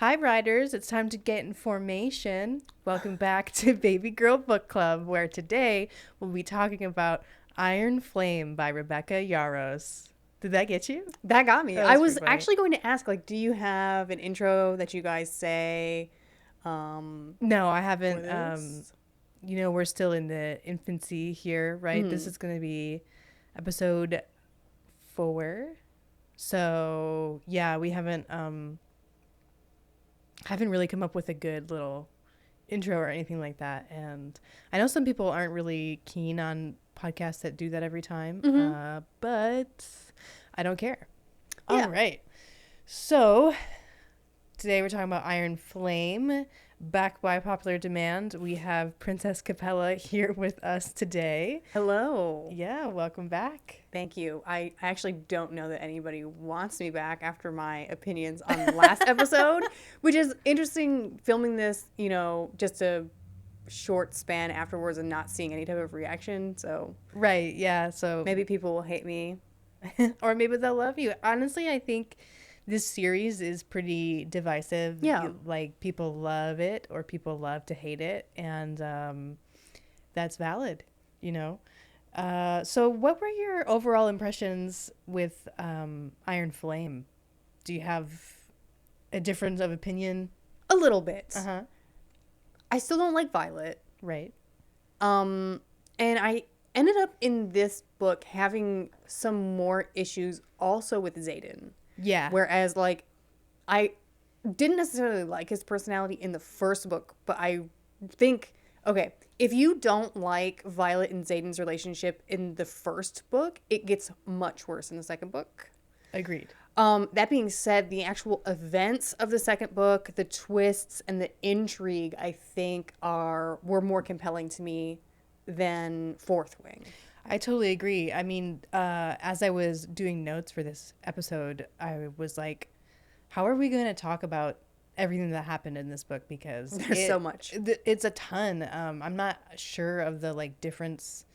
Hi, writers. It's time to get in formation. Welcome back to Baby Girl Book Club, where today we'll be talking about Iron Flame by Rebecca Yarros. Did that get you? That got me. That I was was pretty funny. actually going to ask, do you have an intro that you guys say No, I for haven't. this? We're still in the infancy here, right? This is going to be episode 4. So, yeah, we haven't really come up with a good little intro or anything like that. And I know some people aren't really keen on podcasts that do that every time, but I don't care. Yeah. All right. So today we're talking about Iron Flame. Back by popular demand, we have Princess Capella here with us today. Hello. Yeah, welcome back. Thank you. I actually don't know that anybody wants me back after my opinions on the last episode, which is interesting filming this, just a short span afterwards and not seeing any type of reaction. So Right, yeah. So maybe people will hate me. or maybe they'll love you. Honestly, I think this series is pretty divisive. Yeah. Like, people love it or people love to hate it, and that's valid, you know? So what were your overall impressions with Iron Flame? Do you have a difference of opinion? A little bit. Uh-huh. I still don't like Violet. Right. And I ended up in this book having some more issues also with Xaden. Yeah. Whereas, I didn't necessarily like his personality in the first book, but I think, okay, if you don't like Violet and Xaden's relationship in the first book, it gets much worse in the second book. Agreed. That being said, the actual events of the second book, the twists and the intrigue, I think were more compelling to me than Fourth Wing. I totally agree. I mean, as I was doing notes for this episode, I was like, how are we going to talk about everything that happened in this book? Because There's so much. It's a ton. I'm not sure of the difference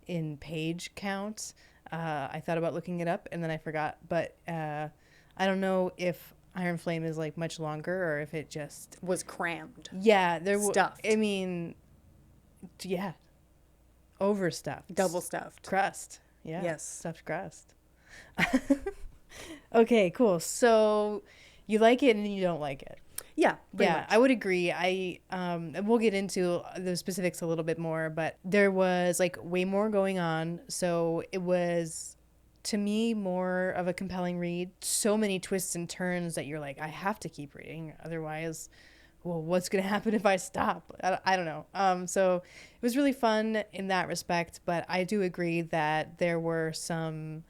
in page count. I thought about looking it up and then I forgot. But I don't know if Iron Flame is much longer or if it just Was crammed. Yeah, there was. Stuffed. I mean, yeah, overstuffed, Double stuffed. crust. Yeah, Yes. stuffed crust. Okay, cool. So you like it and you don't like it. Yeah, pretty Yeah, much. I would agree. We'll get into the specifics a little bit more, but there was way more going on. So it was, to me, more of a compelling read. So many twists and turns that you're like, I have to keep reading. Otherwise, well, what's going to happen if I stop? I don't know. So it was really fun in that respect, but I do agree that there were some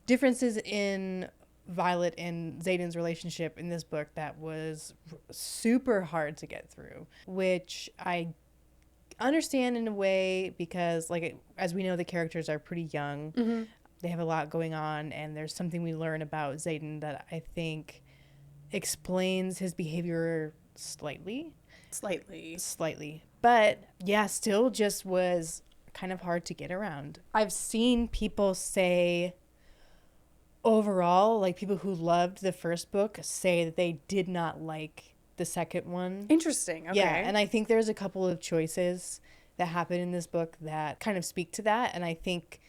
differences in Violet and Xaden's relationship in this book that was super hard to get through, which I understand in a way because, as we know, the characters are pretty young. Mm-hmm. They have a lot going on, and there's something we learn about Xaden that I think explains his behavior slightly. But yeah, still just was kind of hard to get around. I've seen people say overall, people who loved the first book say that they did not like the second one. Interesting. Okay. Yeah, and I think there's a couple of choices that happen in this book that kind of speak to that, and I think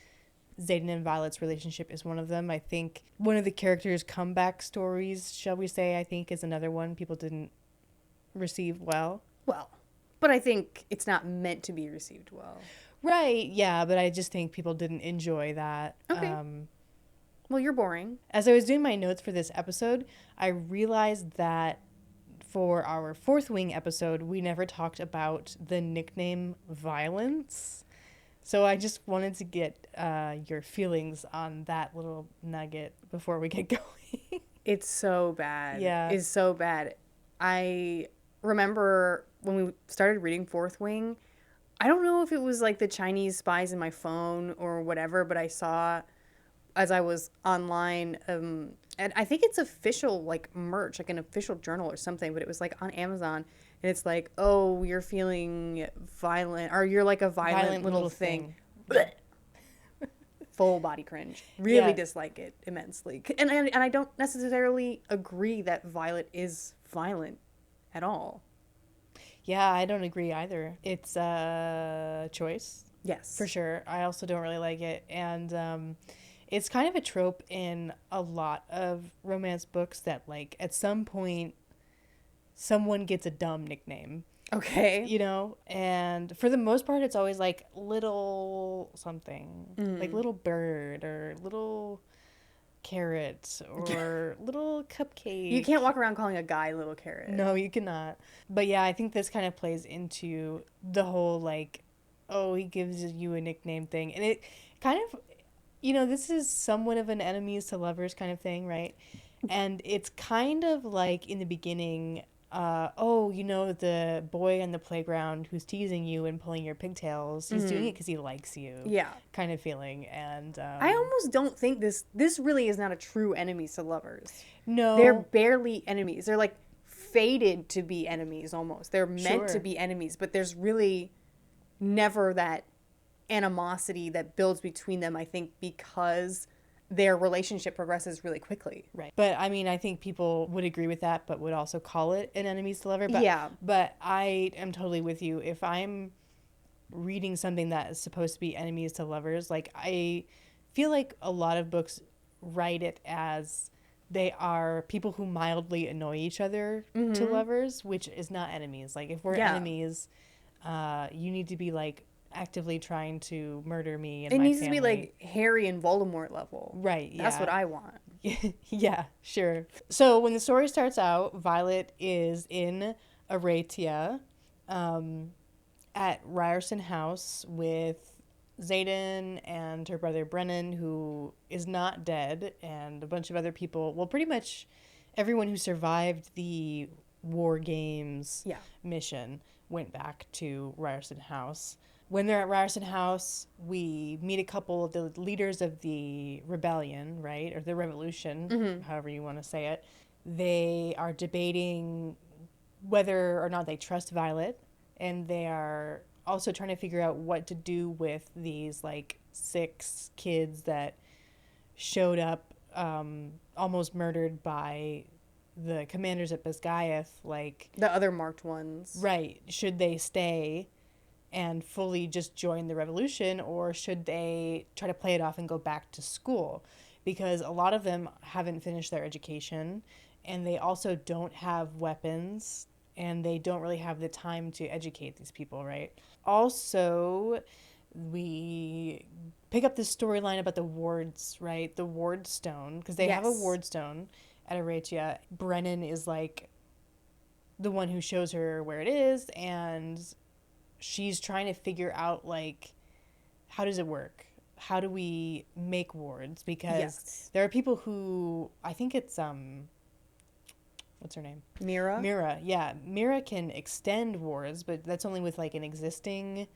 Xaden and Violet's relationship is one of them. I think one of the characters' comeback stories, shall we say, I think is another one people didn't receive well. Well, but I think it's not meant to be received well. Right, yeah, but I just think people didn't enjoy that. Okay. Well, you're boring. As I was doing my notes for this episode, I realized that for our Fourth Wing episode, we never talked about the nickname Violence. So I just wanted to get your feelings on that little nugget before we get going. It's so bad. Yeah. It's so bad. I remember when we started reading Fourth Wing, I don't know if it was the Chinese spies in my phone or whatever, but I saw as I was online, and I think it's official merch, an official journal or something, but it was on Amazon, and it's oh, you're feeling violent, or you're a violent little thing. Full body cringe. Really dislike it immensely. And I don't necessarily agree that Violet is violent at all. Yeah, I don't agree either. It's a choice. Yes. For sure. I also don't really like it. And it's kind of a trope in a lot of romance books that, like, at some point, someone gets a dumb nickname, Okay. you know? And for the most part, it's always like little something, like little bird or little carrot or little cupcake. You can't walk around calling a guy Little Carrot. No, you cannot. But yeah, I think this kind of plays into the whole, like, oh, he gives you a nickname thing. And it kind of, this is somewhat of an enemies to lovers kind of thing, right? And it's kind of like in the beginning, the boy on the playground who's teasing you and pulling your pigtails, he's doing it because he likes you. Yeah. Kind of feeling. And I almost don't think this really is not a true enemies to lovers. no. They're barely enemies. They're like fated to be enemies almost. They're meant to Sure. be enemies, but there's really never that animosity that builds between them, I think, because their relationship progresses really quickly. Right. But I mean, I think people would agree with that, but would also call it an enemies to lover. But, Yeah. But I am totally with you. If I'm reading something that is supposed to be enemies to lovers, like, I feel like a lot of books write it as they are people who mildly annoy each other to lovers, which is not enemies. Like, if we're enemies, you need to be, like, actively trying to murder me and It my needs family. to be like Harry and Voldemort level. Right, That's yeah. what I want. Yeah, sure. So when the story starts out, Violet is in Aratia at Ryerson House with Xaden and her brother Brennan, who is not dead, and a bunch of other people. Well, pretty much everyone who survived the War Games mission went back to Ryerson House. When they're at Ryerson House, we meet a couple of the leaders of the rebellion, right? Or the revolution, however you want to say it. They are debating whether or not they trust Violet, and they are also trying to figure out what to do with these, like, 6 kids that showed up almost murdered by the commanders at Bisgaeth. Like, The other marked ones. right, should they stay and fully just join the revolution, or should they try to play it off and go back to school? Because a lot of them haven't finished their education, and they also don't have weapons, and they don't really have the time to educate these people, right? Also, we pick up this storyline about the wards, right? The ward stone, because they have a ward stone at Aratia. Brennan is, like, the one who shows her where it is, and she's trying to figure out, like, how does it work? How do we make wards? Because there are people who, I think it's what's her name? Mira, yeah. Mira can extend wards, but that's only with, like, an existing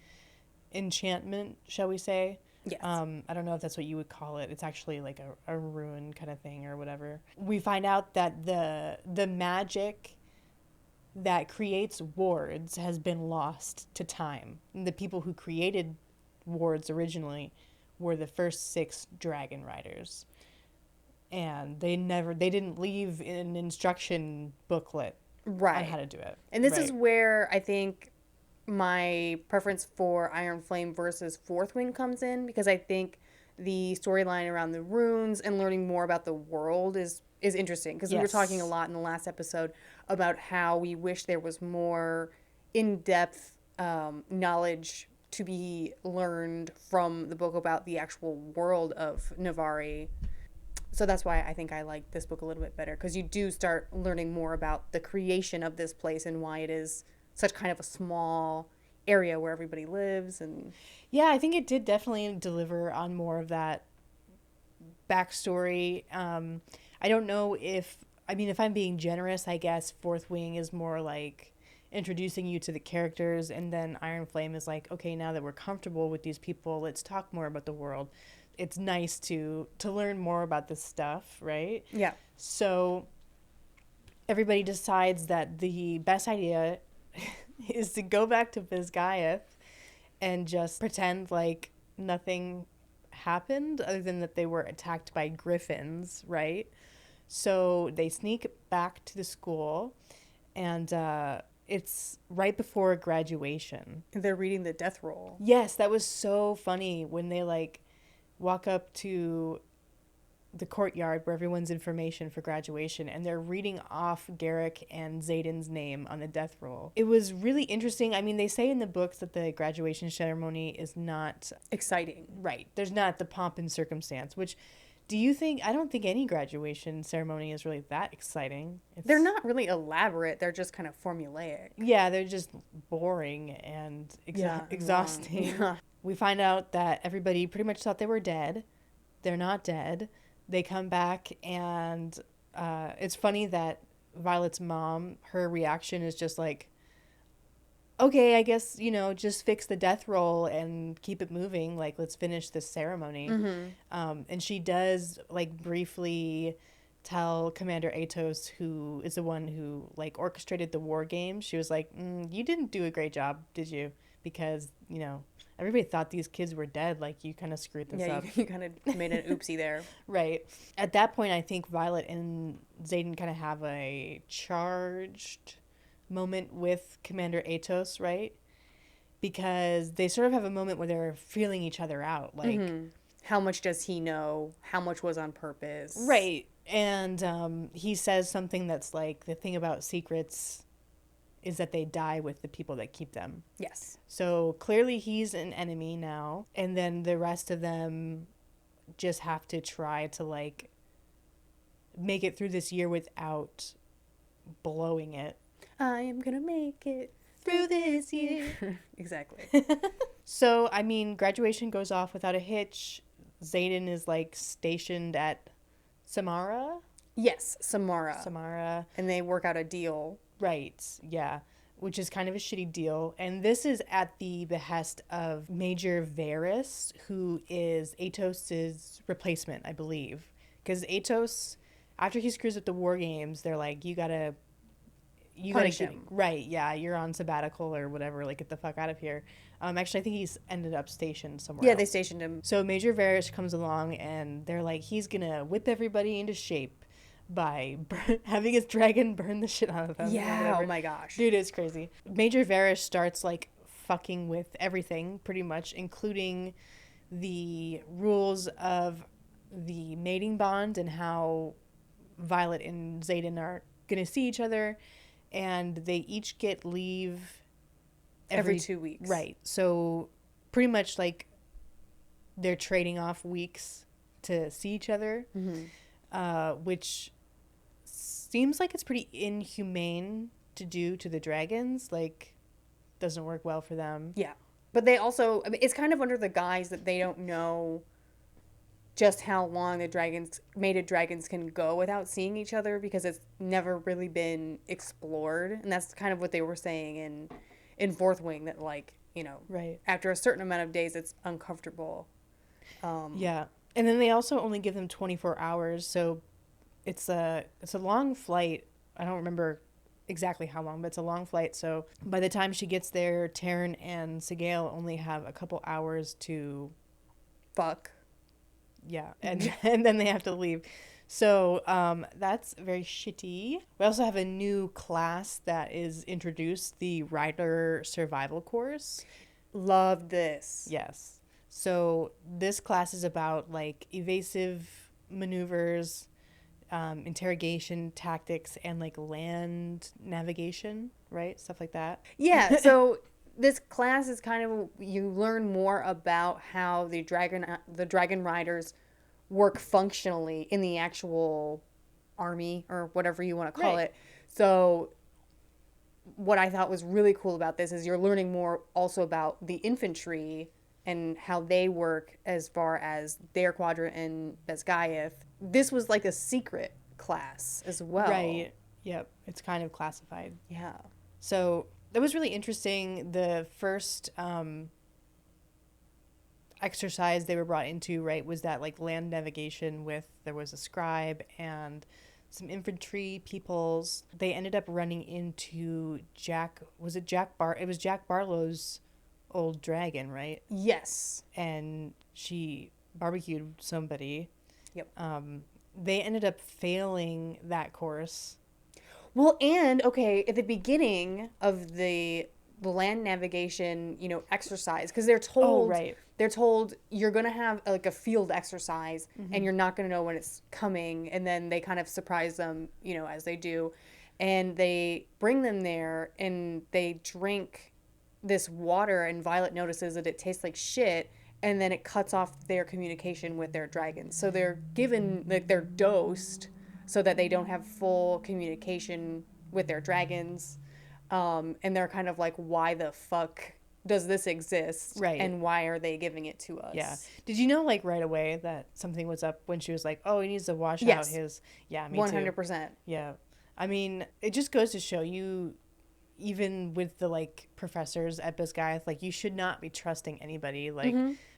enchantment, shall we say. Yes. I don't know if that's what you would call it. It's actually like a rune kind of thing or whatever. We find out that the magic that creates wards has been lost to time. And the people who created wards originally were the first 6 dragon riders. And they didn't leave an instruction booklet on how to do it. And this is where I think my preference for Iron Flame versus Fourth Wing comes in, because I think the storyline around the runes and learning more about the world is interesting, because we were talking a lot in the last episode about how we wish there was more in-depth knowledge to be learned from the book about the actual world of Navari. So that's why I think I like this book a little bit better, because you do start learning more about the creation of this place and why it is such kind of a small area where everybody lives. And yeah, I think it did definitely deliver on more of that backstory. I don't know if I'm being generous, I guess Fourth Wing is more like introducing you to the characters, and then Iron Flame is like, okay, now that we're comfortable with these people, let's talk more about the world. It's nice to learn more about this stuff, right? Yeah. So everybody decides that the best idea is to go back to Bisgaeth and just pretend like nothing happened other than that they were attacked by griffins, right? So they sneak back to the school, And it's right before graduation. They're reading the death roll. Yes, that was so funny when they like walk up to the courtyard where everyone's information for graduation and they're reading off Garrick and Zayden's name on the death roll. It was really interesting. I mean, they say in the books that the graduation ceremony is not exciting. Right. There's not the pomp and circumstance, which do you think, I don't think any graduation ceremony is really that exciting. They're not really elaborate. They're just kind of formulaic. Yeah, they're just boring and exhausting. Yeah. We find out that everybody pretty much thought they were dead. They're not dead. They come back, and it's funny that Violet's mom, her reaction is just like, okay, I guess, just fix the death roll and keep it moving. Like, let's finish this ceremony. Mm-hmm. And she does, like, briefly tell Commander Atos, who is the one who, like, orchestrated the war games. She was like, you didn't do a great job, did you? Because, everybody thought these kids were dead. Like, you kind of screwed this up. Yeah, you kind of made an oopsie there. Right. At that point, I think Violet and Zayden kind of have a charged moment with Commander Atos, right? Because they sort of have a moment where they're feeling each other out. Like, how much does he know? How much was on purpose? Right. And he says something that's like, the thing about secrets is that they die with the people that keep them. Yes. So clearly he's an enemy now. And then the rest of them just have to try to, like, make it through this year without blowing it. I am gonna make it through this year. Exactly. So, I mean, graduation goes off without a hitch. Zayden is, like, stationed at Samara? Yes, Samara. Samara. And they work out a deal. Right, yeah. Which is kind of a shitty deal. And this is at the behest of Major Varys, who is Atos' replacement, I believe. Because Atos, after he screws up the war games, they're like, you gotta punish him. Right, yeah, you're on sabbatical or whatever, like, get the fuck out of here. Actually, I think he's ended up stationed somewhere else. They stationed him. So Major Varys comes along, and they're like, he's gonna whip everybody into shape by having his dragon burn the shit out of them. Yeah, oh my gosh. Dude, it's crazy. Major Varys starts, like, fucking with everything, pretty much, including the rules of the mating bond and how Violet and Zayden are gonna see each other, and they each get leave every 2 weeks. Right. So pretty much, like, they're trading off weeks to see each other, which seems like it's pretty inhumane to do to the dragons. Like, doesn't work well for them. Yeah. But they also, I mean, it's kind of under the guise that they don't know just how long the mated dragons can go without seeing each other, because it's never really been explored. And that's kind of what they were saying in Fourth Wing, that, like, right, after a certain amount of days, it's uncomfortable. Yeah. And then they also only give them 24 hours. So it's a long flight. I don't remember exactly how long, but it's a long flight. So by the time she gets there, Taryn and Sigale only have a couple hours to fuck. Yeah. And then they have to leave. So that's very shitty. We also have a new class that is introduced, the Rider Survival Course. Love this. Yes. So this class is about, like, evasive maneuvers, interrogation tactics, and, like, land navigation, right? Stuff like that. Yeah, so this class is kind of, you learn more about how the dragon riders work functionally in the actual army, or whatever you want to call it. So what I thought was really cool about this is you're learning more also about the infantry and how they work as far as their quadrant and Besgaeth. This was like a secret class as well. Right. Yep. It's kind of classified. Yeah. So that was really interesting. The first exercise they were brought into, right, was that, like, land navigation there was a scribe and some infantry peoples. They ended up running into it was Jack Barlow's old dragon, right? Yes. And she barbecued somebody. Yep. They ended up failing that course. Well, and okay, at the beginning of the land navigation, exercise, because Oh, right. they're told you're gonna have like a field exercise, Mm-hmm. and you're not gonna know when it's coming, and then they kind of surprise them, as they do, and they bring them there, and they drink this water, and Violet notices that it tastes like shit. And then it cuts off their communication with their dragons. So they're given, like, they're dosed so that they don't have full communication with their dragons. And they're kind of like, why the fuck does this exist? Right. And why are they giving it to us? Yeah. Did you know, like, right away that something was up when she was like, oh, he needs to wash out Yes. his. Yeah, me 100%. too. Yeah. I mean, it just goes to show you, even with the, like, professors at Bisgaith, like, you should not be trusting anybody. Like,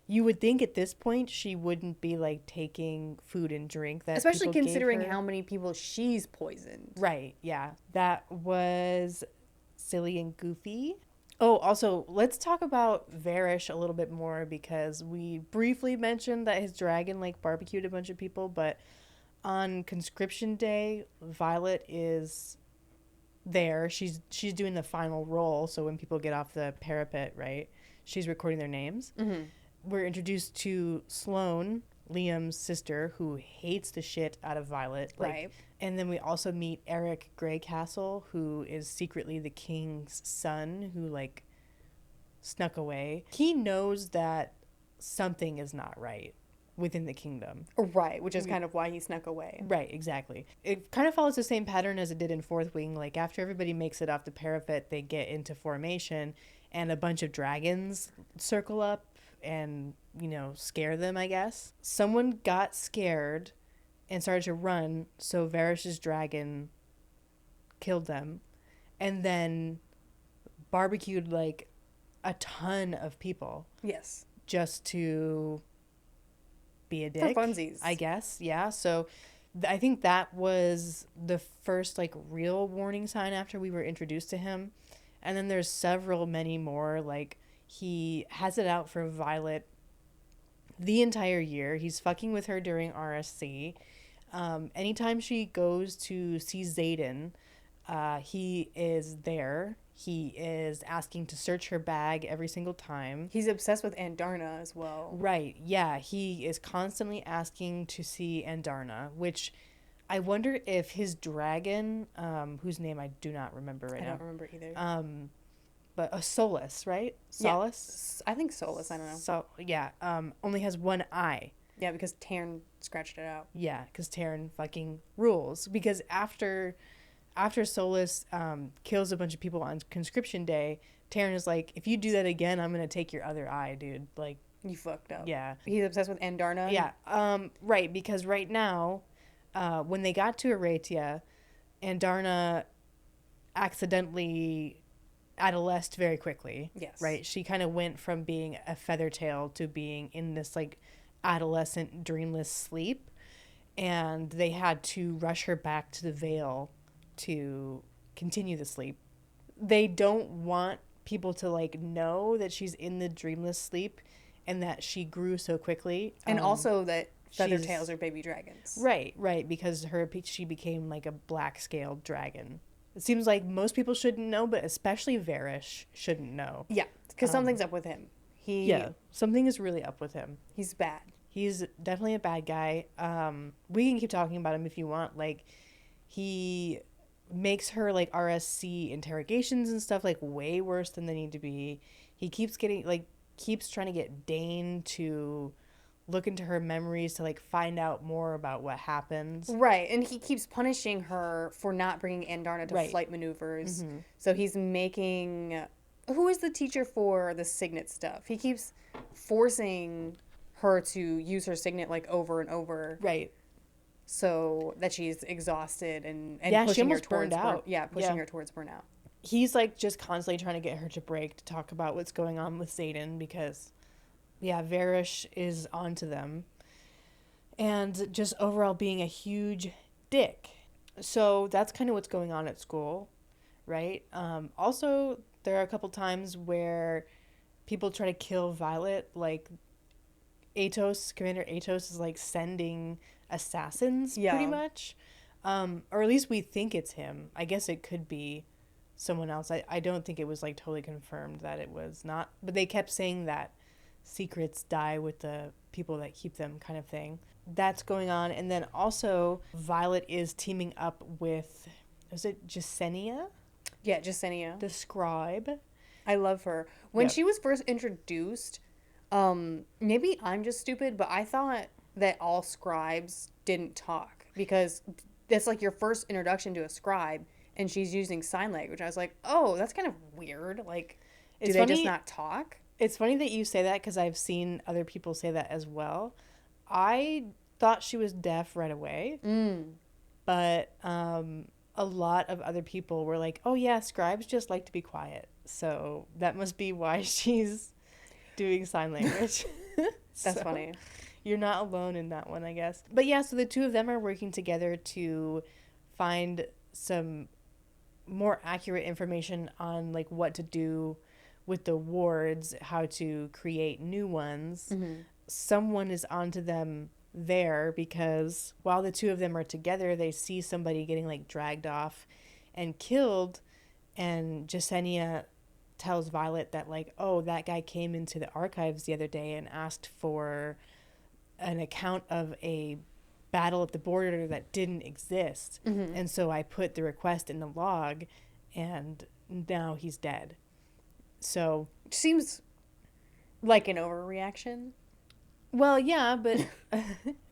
you would think at this point she wouldn't be, like, taking food and drink that Especially people considering gave her. how many people she's poisoned. Right, yeah. That was silly and goofy. Oh, also, let's talk about Varish a little bit more because we briefly mentioned that his dragon, like, barbecued a bunch of people, but on conscription day, Violet is there. She's doing the final roll, so when people get off the parapet, right, she's recording their names. Mm-hmm. We're introduced to Sloane, Liam's sister, who hates the shit out of Violet. Like, Right. and then we also meet Eric Greycastle, who is secretly the king's son, who, like, snuck away. He knows that something is not right within the kingdom. Right, which is kind of why he snuck away. Right, exactly. It kind of follows the same pattern as it did in Fourth Wing. Like, after everybody makes it off the parapet, they get into formation, and a bunch of dragons circle up and, scare them, I guess. Someone got scared and started to run, so Varish's dragon killed them, and then barbecued, like, a ton of people Yes. just to be a For dick, funsies. I guess. Yeah. So I think that was the first, like, real warning sign after we were introduced to him. And then there's many more. Like, he has it out for Violet the entire year. He's fucking with her during RSC. Anytime she goes to see Xaden, he is there. He is asking to search her bag every single time. He's obsessed with Andarna as well. Right, yeah. He is constantly asking to see Andarna, which I wonder if his dragon, whose name I do not remember right I now. don't remember either. But a Solus, right? Solace? I think Solus, I don't know. So, yeah, only has one eye. Yeah, because Taryn scratched it out. Yeah, because Taryn fucking rules. Because after Solus kills a bunch of people on conscription day, Taryn is like, if you do that again, I'm gonna take your other eye, dude. Like, You fucked up. yeah. He's obsessed with Andarna. Yeah. Right, because right now, when they got to Aratia, Andarna accidentally adolesced very quickly. Yes. Right? She kind of went from being a feathertail to being in this, like, adolescent dreamless sleep, and they had to rush her back to the Vale to continue the sleep. They don't want people to, like, know that she's in the dreamless sleep and that she grew so quickly. And also that feather she's- tails are baby dragons. Right, because she became, like, a black-scaled dragon. It seems like most people shouldn't know, but especially Varish shouldn't know. Yeah, because something's up with him. Yeah, something is really up with him. He's bad. He's definitely a bad guy. We can keep talking about him if you want. Like, he makes her, like, RSC interrogations and stuff, like, way worse than they need to be. He keeps trying to get Dane to look into her memories to, like, find out more about what happens. Right, and he keeps punishing her for not bringing Andarna to Right. flight maneuvers. So he's making... Who is the teacher for the signet stuff? He keeps forcing her to use her signet, like, over and over. Right. So that she's exhausted and Yeah, she pushing her almost burned towards out. pushing her towards burnout. He's, like, just constantly trying to get her to break to talk about what's going on with Xaden because, yeah, Varish is onto them. And just overall being a huge dick. So that's kind of what's going on at school, right? Also, there are a couple times where people try to kill Violet. Like, Commander Atos is, like, sending assassins, Yeah. pretty much. Or at least we think it's him. I guess it could be someone else. I don't think it was like totally confirmed that it was not, but they kept saying that secrets die with the people that keep them, kind of thing. That's going on. And then also Violet is teaming up with, is it Jasenia, Yeah, Jasenia. the scribe? I love her. When Yep. she was first introduced, maybe I'm just stupid, but I thought that all scribes didn't talk because that's like your first introduction to a scribe, and she's using sign language. I was like, oh, that's kind of weird. Like, do It's they just funny- not talk? It's funny that you say that because I've seen other people say that as well. I thought she was deaf right away, but a lot of other people were like, oh yeah, scribes just like to be quiet. So that must be why she's doing sign language. That's So funny. You're not alone in that one, I guess. But yeah, so the two of them are working together to find some more accurate information on like what to do with the wards, how to create new ones. Someone is onto them there because while the two of them are together, they see somebody getting like dragged off and killed, and Jasenia tells Violet that like, oh, that guy came into the archives the other day and asked for an account of a battle at the border that didn't exist. And so I put the request in the log, and now he's dead. So, Seems like an overreaction. well, yeah, but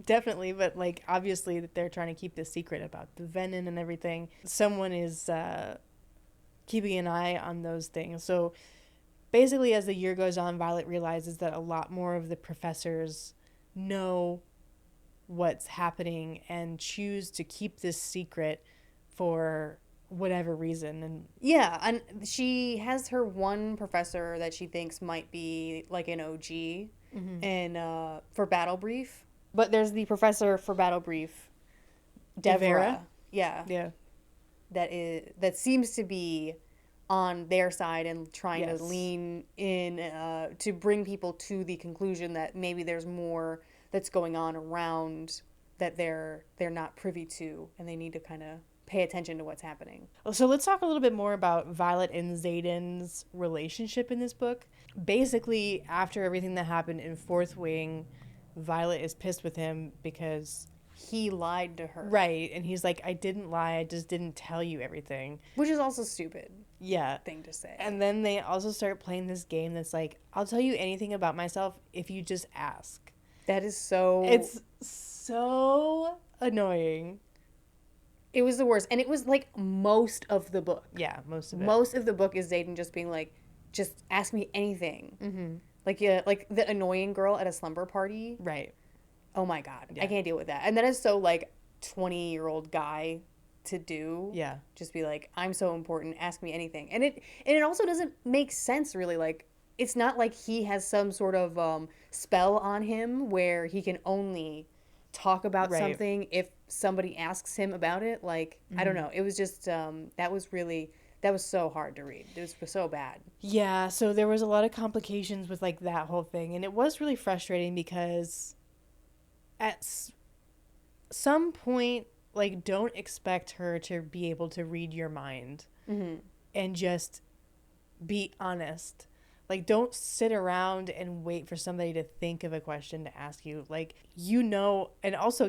definitely, but like obviously that they're trying to keep this secret about the venom and everything. Someone is keeping an eye on those things. So basically, as the year goes on, Violet realizes that a lot more of the professors know what's happening and choose to keep this secret for whatever reason. And Yeah, and she has her one professor that she thinks might be like an OG and for Battle Brief. But there's the professor for Battle Brief, Devera? Yeah, yeah, that seems to be on their side and trying Yes. to lean in to bring people to the conclusion that maybe there's more that's going on around that they're not privy to, and they need to kind of pay attention to what's happening. so let's talk a little bit more about Violet and Xaden's relationship in this book. Basically, after everything that happened in Fourth Wing, Violet is pissed with him because He lied to her, right, and he's like, I didn't lie, I just didn't tell you everything. which is also stupid Yeah. thing to say. And then they also start playing this game that's like, I'll tell you anything about myself if you just ask. That is so. It's so annoying. It was the worst, and it was like most of the book. Yeah, most of it. Most of the book is Xaden just being like, just ask me anything. Like the annoying girl at a slumber party. Right. Oh my god, Yeah. I can't deal with that. And that is so like 20-year-old guy to do. Yeah. Just be like, I'm so important, ask me anything. And it also doesn't make sense really. Like, it's not like he has some sort of spell on him where he can only talk about Right. something if somebody asks him about it. Like, I don't know. It was just that was so hard to read. It was so bad. Yeah, so there was a lot of complications with like that whole thing, and it was really frustrating because at some point, like, don't expect her to be able to read your mind and just be honest. Like, don't sit around and wait for somebody to think of a question to ask you. Like, and also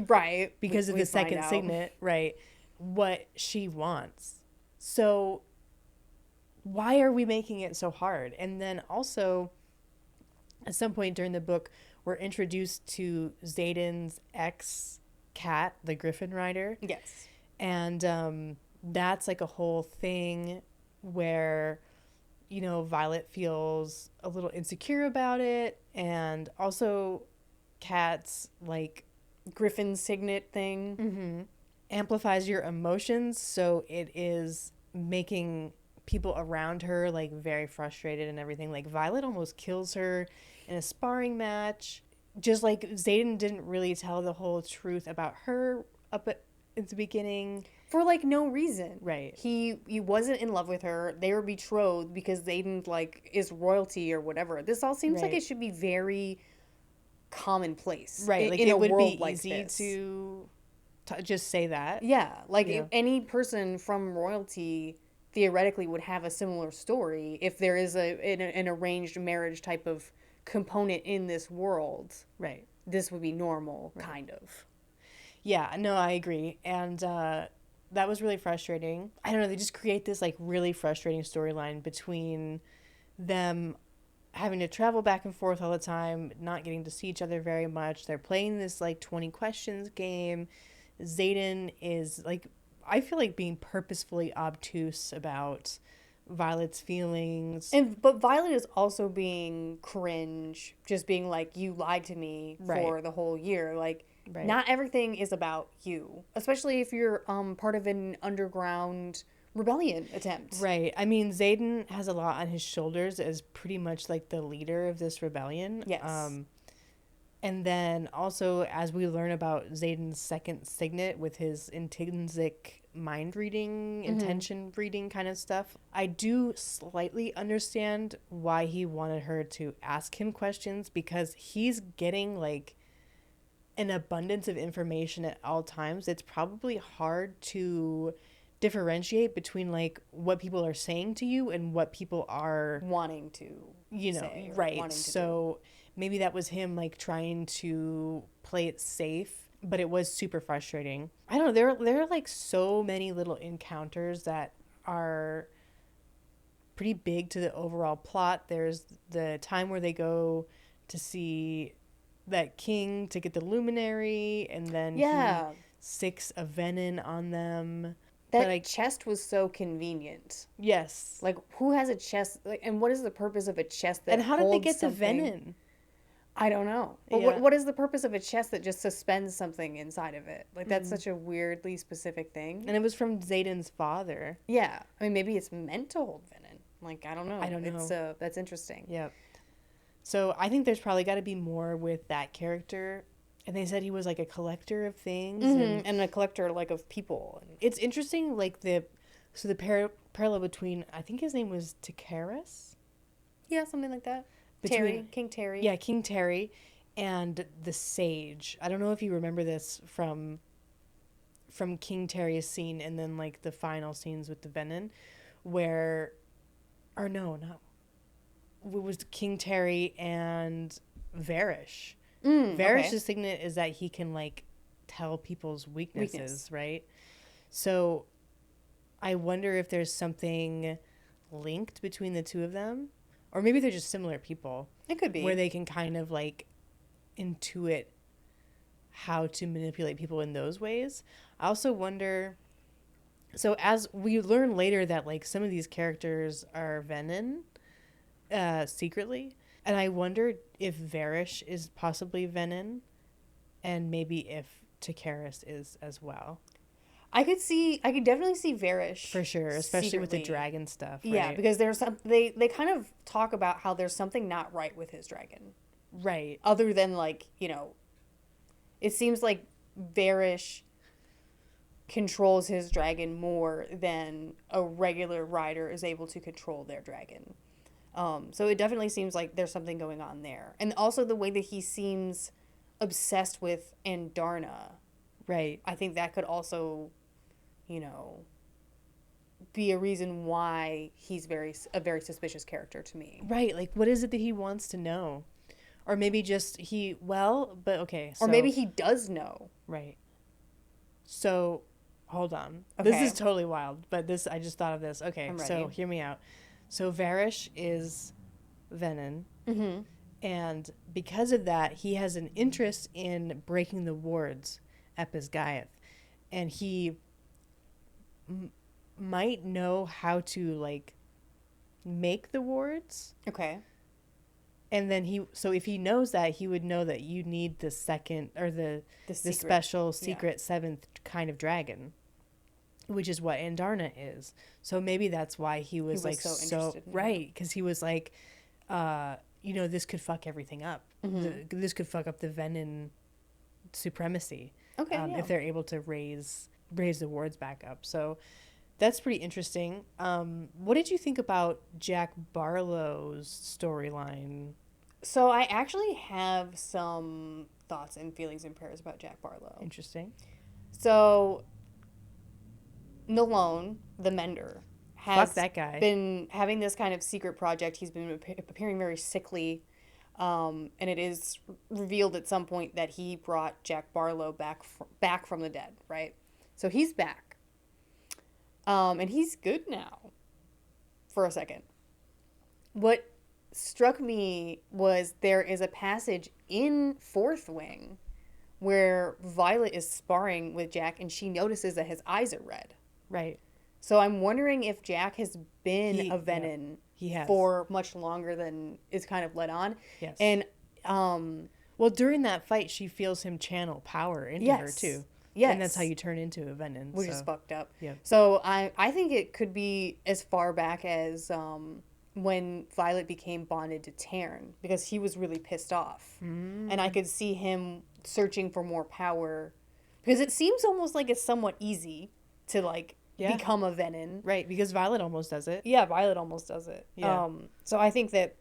Right. because of We the find second out. signet, right, what she wants. So why are we making it so hard? And then also, at some point during the book, we're introduced to Xaden's ex cat, the Griffin Rider. Yes. And that's like a whole thing where, you know, Violet feels a little insecure about it. And also, cats, like, Griffin signet thing. amplifies your emotions, so it is making people around her like very frustrated and everything. Like, Violet almost kills her in a sparring match, just like Xaden didn't really tell the whole truth about her up at the beginning. For like no reason. Right. He wasn't in love with her. They were betrothed because Xaden like is royalty or whatever. This all seems like Right. it should be very commonplace. Right, like in it a would world be like easy this. to just say that. Yeah, like Yeah. any person from royalty theoretically would have a similar story if there is an arranged marriage type of component in this world. Right. This would be normal, Right. kind of. Yeah, no, I agree. And that was really frustrating. I don't know, they just create this like really frustrating storyline between them having to travel back and forth all the time, not getting to see each other very much. They're playing this like 20 questions game. Xaden is like, I feel like being purposefully obtuse about Violet's feelings. But Violet is also being cringe, just being like, you lied to me for Right. the whole year. Like, Right. not everything is about you, especially if you're part of an underground rebellion attempt. Right. I mean, Xaden has a lot on his shoulders as pretty much like the leader of this rebellion. Yes. And then also, as we learn about Xaden's second signet with his intrinsic mind reading, intention reading kind of stuff, I do slightly understand why he wanted her to ask him questions, because he's getting like an abundance of information at all times. It's probably hard to differentiate between like what people are saying to you and what people are, Wanting to say or right. wanting to do. So maybe that was him like trying to play it safe, but it was super frustrating. I don't know, there are like so many little encounters that are pretty big to the overall plot. There's the time where they go to see that king to get the luminary, and then Yeah. he sicks a venom on them. That But like, chest was so convenient. yes. Like, who has a chest? Like, and what is the purpose of a chest that And how did they holds get the something? venom? I don't know. But Yeah. what is the purpose of a chest that just suspends something inside of it? Like, that's such a weirdly specific thing. And it was from Xaden's father. Yeah. I mean, maybe it's meant to hold venom. Like, I don't know. I don't know. It's, that's interesting. Yep. So I think there's probably got to be more with that character. And they said he was like a collector of things. And a collector, like, of people. And It's interesting, like the parallel between, I think his name was Takaris. yeah, something like that. Between- King Terry. Yeah, King Terry, and the Sage. I don't know if you remember this from King Terry's scene, and then like the final scenes with the venom, where, or no, not. It was King Terry and Varish. Varish's signet is that he can like tell people's weaknesses, right? So I wonder if there's something linked between the two of them, or maybe they're just similar people. It could be. Where they can kind of like intuit how to manipulate people in those ways. I also wonder, so as we learn later that like some of these characters are Venom secretly, and I wonder if Varish is possibly Venom, and maybe if Takaris is as well. I could definitely see Varish. For sure, especially with the secretly. dragon stuff, right? Yeah, because there's some they kind of talk about how there's something not right with his dragon. Right. Other than like, it seems like Varish controls his dragon more than a regular rider is able to control their dragon. So it definitely seems like there's something going on there. And also the way that he seems obsessed with Andarna. Right. I think that could also, be a reason why he's a very suspicious character to me. Right. Like, what is it that he wants to know? Or maybe just but okay. Or maybe he does know. Right. So, hold on. Okay. This is totally wild, but I just thought of this. Okay, I'm so ready. hear me out. So Varish is Venom. Mm-hmm. And because of that, he has an interest in breaking the wards at Pisgaiath. And he might know how to, like, make the wards. Okay. And then if he knows that, he would know that you need the second, or the special secret seventh kind of dragon, which is what Andarna is. So maybe that's why he was like so interested in right, because he was like, this could fuck everything up. Mm-hmm. This could fuck up the Venom supremacy. Okay. If they're able to raise the wards back up. So that's pretty interesting. What did you think about Jack Barlow's storyline? So I actually have some thoughts and feelings and prayers about Jack Barlow. Interesting. So Nalone, the Mender, Fuck has that guy. been having this kind of secret project. He's been appearing very sickly, and it is revealed at some point that he brought Jack Barlow back from the dead. Right, so he's back, and he's good now. For a second, what struck me was there is a passage in Fourth Wing where Violet is sparring with Jack, and she notices that his eyes are red. Right. So I'm wondering if Jack has been a Venin he has. for much longer than is kind of let on. Yes. And well, during that fight, she feels him channel power into her too. Yes. And that's how you turn into a Venin. Which is fucked up. Yeah. So I think it could be as far back as when Violet became bonded to Taryn, because he was really pissed off. And I could see him searching for more power, because it seems almost like it's somewhat easy to become a Venin. Right, because Violet almost does it. Yeah, Violet almost does it. Yeah. So I think that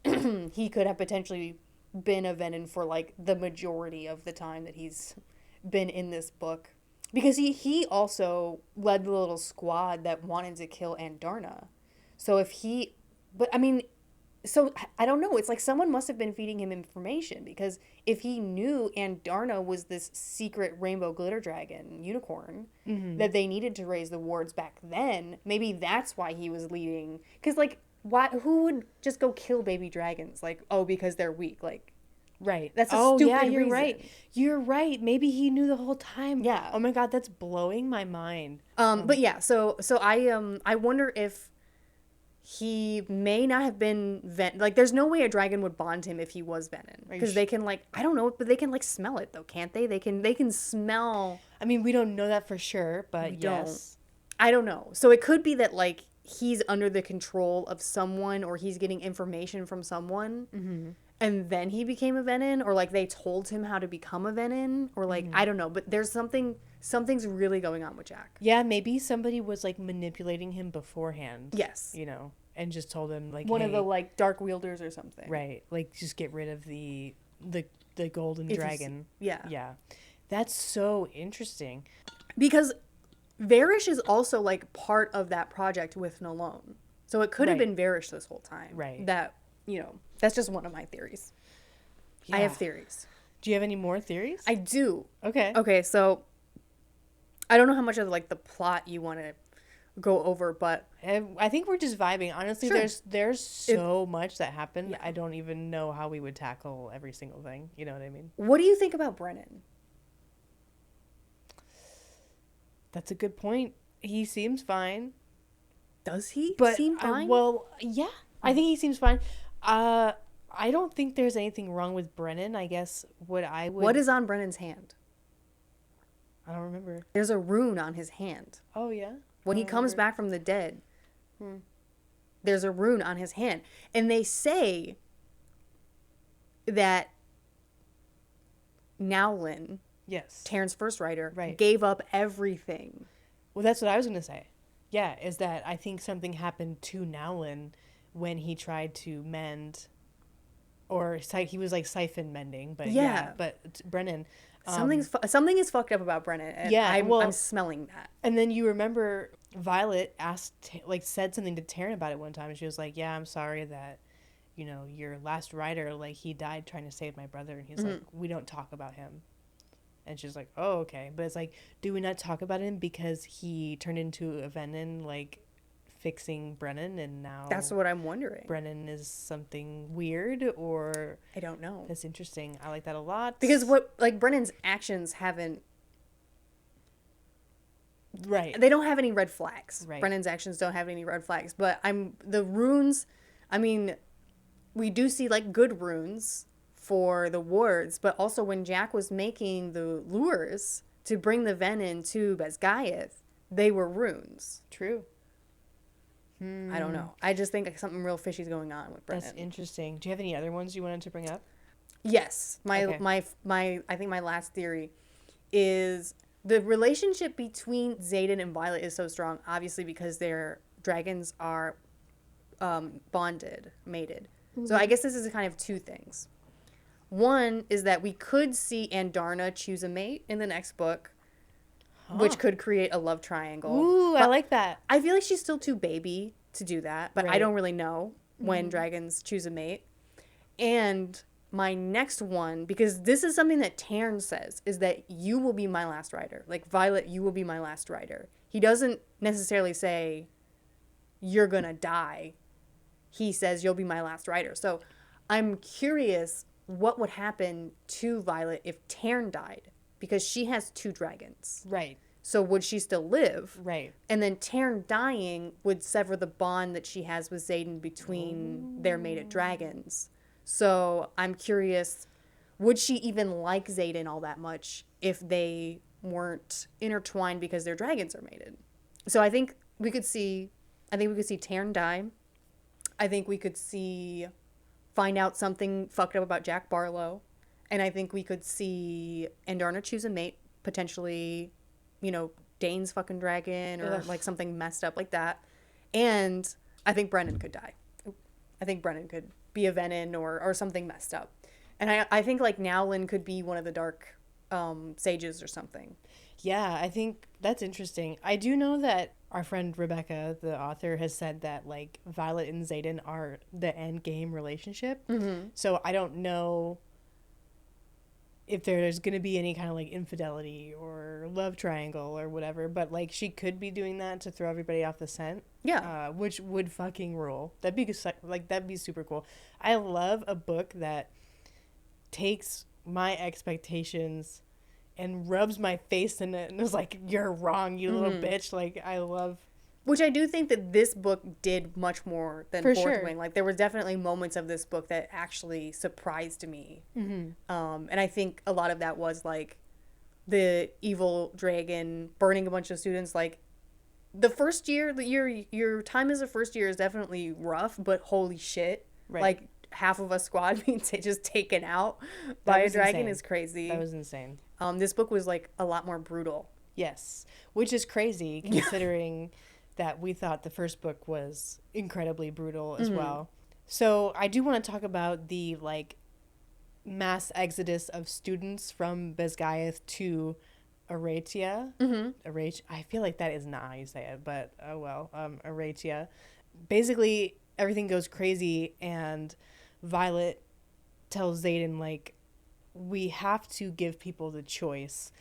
he could have potentially been a Venin for the majority of the time that he's been in this book, because he also led the little squad that wanted to kill Andarna. So so I don't know. It's like someone must have been feeding him information, because if he knew Andarna was this secret rainbow glitter dragon unicorn that they needed to raise the wards back then, maybe that's why he was leading. Because who would just go kill baby dragons? Because they're weak. Right. That's a stupid you're reason. Right. You're right. Maybe he knew the whole time. Yeah. Oh my God, that's blowing my mind. But yeah, so I wonder if he may not have been there's no way a dragon would bond him if he was Venin, because they can I don't know, but they can smell it though, can't they? They can smell. I mean, we don't know that for sure, but yes. I don't know. So it could be that he's under the control of someone, or he's getting information from someone, and then he became a Venin, or they told him how to become a Venin, or I don't know. But there's something's really going on with Jack. Yeah, maybe somebody was manipulating him beforehand. Yes. And just told him one of the dark wielders or something. Right. Just get rid of the golden dragon. Yeah. Yeah. That's so interesting. Because Varish is also part of that project with Nalone. So it could have been Varish this whole time. Right. That, that's just one of my theories. Yeah. I have theories. Do you have any more theories? I do. Okay. Okay, so I don't know how much of the plot you want to go over, but I think we're just vibing. Honestly, sure. there's so much that happened. Yeah. I don't even know how we would tackle every single thing. You know what I mean? What do you think about Brennan? That's a good point. He seems fine. Does he seem fine? Well, yeah. I think he seems fine. I don't think there's anything wrong with Brennan. I guess what is on Brennan's hand? I don't remember. There's a rune on his hand. Oh, yeah? When he comes back from the dead, there's a rune on his hand. And they say that Nowlin, yes, Taryn's first rider, gave up everything. Well, that's what I was going to say. Yeah, is that I think something happened to Nowlin when he tried to mend, or he was siphon mending, but but Brennan... Something is fucked up about Brennan, and I'm smelling that. And then you remember Violet said something to Taryn about it one time, and she was like, "Yeah, I'm sorry that, your last rider, he died trying to save my brother," and he's like, "We don't talk about him." And she's like, "Oh, okay," but it's do we not talk about him because he turned into a Venin, fixing Brennan, and now that's what I'm wondering. Brennan is something weird, or I don't know. That's interesting. I like that a lot, because Brennan's actions haven't they don't have any red flags. Brennan's actions don't have any red flags, but the runes, I mean, we do see good runes for the wards, but also when Jack was making the lures to bring the Venin to Basgaeth, they were runes. True. I don't know. I just think something real fishy is going on with Brennan. That's interesting. Do you have any other ones you wanted to bring up? Yes. I think my last theory is the relationship between Xaden and Violet is so strong, obviously because their dragons are mated. Mm-hmm. So I guess this is kind of two things. One is that we could see Andarna choose a mate in the next book. which could create a love triangle. Ooh, I like that. I feel like she's still too baby to do that, but I Right. don't really know when dragons choose a mate. And my next one, because this is something that Tarn says, is that you will be my last rider. Like, Violet, you will be my last rider. He doesn't necessarily say, you're gonna die. He says, you'll be my last rider. So I'm curious what would happen to Violet if Tarn died, because she has 2 dragons. Right. So would she still live? Right. And then Tarn dying would sever the bond that she has with Xaden between their mated dragons. So I'm curious, would she even like Xaden all that much if they weren't intertwined because their dragons are mated? So I think we could see Tarn die. I think we could find out something fucked up about Jack Barlow. And I think we could see Andarna choose a mate, potentially, Dane's fucking dragon or Ugh. like something messed up like that. And I think Brennan could die. I think Brennan could be a Venom or something messed up. And I think like Nowlin could be one of the dark sages or something. Yeah, I think that's interesting. I do know that our friend Rebecca, the author, has said that like Violet and Xaden are the end game relationship. Mm-hmm. So I don't know if there's going to be any kind of like infidelity or love triangle or whatever, but like she could be doing that to throw everybody off the scent. Yeah. Which would fucking rule. That'd be super cool. I love a book that takes my expectations and rubs my face in it and is like, you're wrong, you little bitch. Like, I love. Which I do think that this book did much more than For Fourth sure. Wing. Like, there were definitely moments of this book that actually surprised me. Mm-hmm. And I think a lot of that was, like, the evil dragon burning a bunch of students. Like, the first year, your time as a first year is definitely rough, but holy shit. Right. Like, half of a squad being just taken out by a dragon insane. is crazy. That was insane. This book was, like, a lot more brutal. Yes. Which is crazy considering that we thought the first book was incredibly brutal as well. So I do want to talk about the like mass exodus of students from Besgaiath to Aratia. I feel like that is not how you say it, but oh well. Aratia. Basically, everything goes crazy, and Violet tells Xaden like, we have to give people the choice.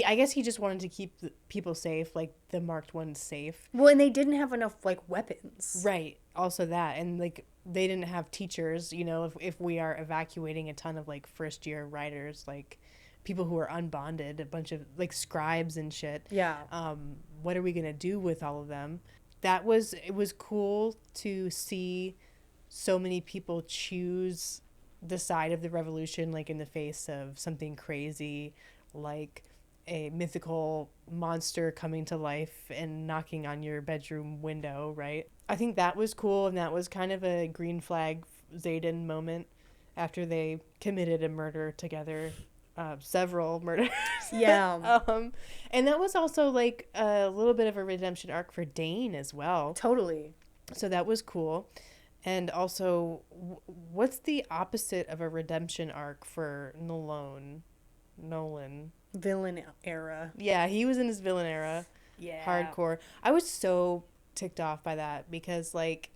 I guess he just wanted to keep the people safe, like the marked ones safe. Well, and they didn't have enough, like, weapons. Right. Also that. And, like, they didn't have teachers, if we are evacuating a ton of, like, first-year writers, like, people who are unbonded, a bunch of, like, scribes and shit. Yeah. What are we going to do with all of them? It was cool to see so many people choose the side of the revolution, like, in the face of something crazy, like a mythical monster coming to life and knocking on your bedroom window, right? I think that was cool, and that was kind of a green flag Xaden moment after they committed a murder together, several murders. Yeah. And that was also like a little bit of a redemption arc for Dane as well. Totally. So that was cool. And also, what's the opposite of a redemption arc for Nolan? Villain era. Yeah, he was in his villain era. Yeah. Hardcore. I was so ticked off by that because, like,